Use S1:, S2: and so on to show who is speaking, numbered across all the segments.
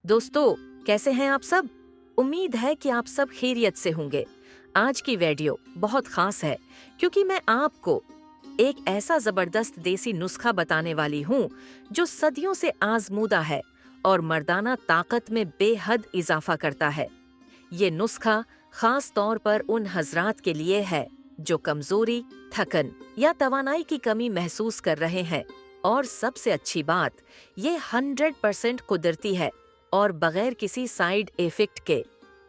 S1: दोस्तों, कैसे हैं आप सब? उम्मीद है कि आप सब खैरियत से होंगे। आज की वीडियो बहुत खास है क्योंकि मैं आपको एक ऐसा जबरदस्त देसी नुस्खा बताने वाली हूँ जो सदियों से आजमूदा है और मर्दाना ताकत में बेहद इजाफा करता है। ये नुस्खा खास तौर पर उन हजरात के लिए है जो कमजोरी, थकन या तवानाई की कमी महसूस कर रहे हैं। और सबसे अच्छी बात, ये 100% कुदरती है और बगैर किसी साइड इफेक्ट के।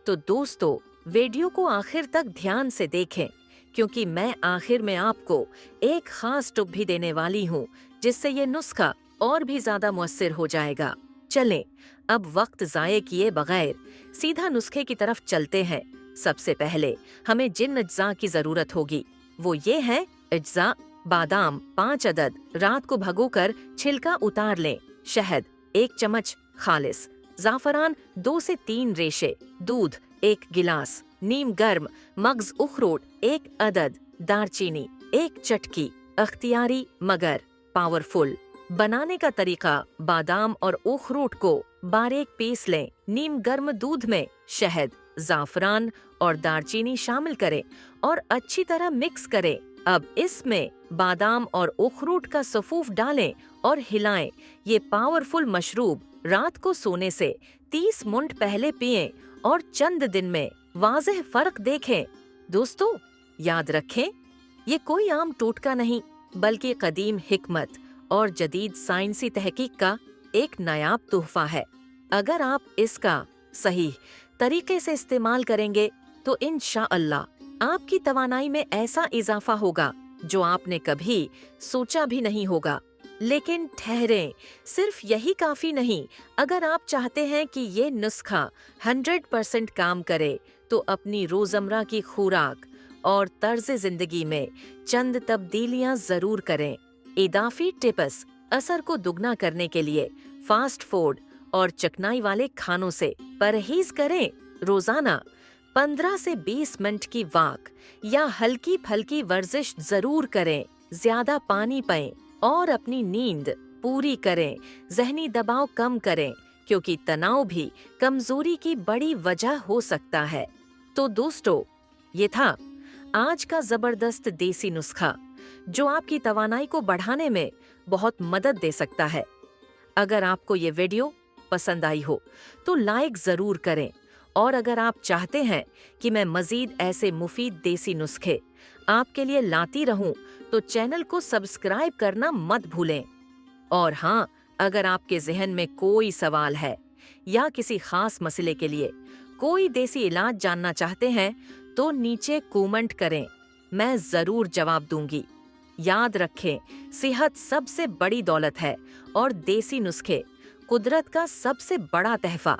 S1: तो दोस्तों, वीडियो को आखिर तक ध्यान से देखें क्योंकि मैं आखिर में आपको एक खास टिप भी देने वाली हूँ जिससे ये नुस्खा और भी ज्यादा मुअस्सिर हो जाएगा। चलें, अब वक्त जाये किए बगैर सीधा नुस्खे की तरफ चलते हैं। सबसे पहले हमें जिन अज्जा की जरूरत होगी वो ये है अज्जा: बादाम 5 अदद, रात को भिगोकर छिलका उतार लें। शहद 1 चम्मच खालिस, जाफरान 2 से 3 रेशे, दूध 1 गिलास, नीम गर्म मग्ज उखरोट 1 अदद, दारचीनी 1 चटकी। अख्तियारी मगर पावरफुल। बनाने का तरीका: बादाम और उखरोट को बारीक पीस लें। नीम गर्म दूध में शहद, जाफरान और दारचीनी शामिल करें और अच्छी तरह मिक्स करें। अब इसमें बादाम और उखरोट का सफूफ डालें और हिलाएं। ये पावरफुल मशरूब रात को सोने से 30 मिनट पहले पिएं और चंद दिन में वाज़ेह फर्क देखें। दोस्तों, याद रखें, ये कोई आम टोटका नहीं बल्कि कदीम हिकमत और जदीद साइंसी तहकीक का एक नायाब तोहफा है। अगर आप इसका सही तरीके से इस्तेमाल करेंगे तो इंशाअल्लाह आपकी तवानाई में ऐसा इजाफा होगा जो आपने कभी सोचा भी नहीं होगा। लेकिन ठहरें, सिर्फ यही काफी नहीं। अगर आप चाहते हैं कि ये नुस्खा 100% काम करे तो अपनी रोजमर्रा की खुराक और तर्ज जिंदगी में चंद तब्दीलियां जरूर करें। इदाफी टिप्स: असर को दुगना करने के लिए फास्ट फूड और चकनाई वाले खानों से परहेज करें। रोजाना 15 से 20 मिनट की वॉक या हल्की फल्की वर्जिश जरूर करें। ज्यादा पानी पिएं और अपनी नींद पूरी करें। जहनी दबाव कम करें क्योंकि तनाव भी कमजोरी की बड़ी वजह हो सकता है। तो दोस्तों, ये था आज का जबरदस्त देसी नुस्खा जो आपकी तवानाई को बढ़ाने में बहुत मदद दे सकता है। अगर आपको ये वीडियो पसंद आई हो तो लाइक जरूर करें और अगर आप चाहते हैं कि मैं मजीद ऐसे मुफीद देसी नुस्खे आपके लिए लाती रहूं तो चैनल को सब्सक्राइब करना मत भूलें। और हाँ, अगर आपके जहन में कोई सवाल है या किसी खास मसले के लिए कोई देसी इलाज जानना चाहते हैं तो नीचे कमेंट करें, मैं जरूर जवाब दूंगी। याद रखें, सेहत सबसे बड़ी दौलत है और देसी नुस्खे कुदरत का सबसे बड़ा तहफा।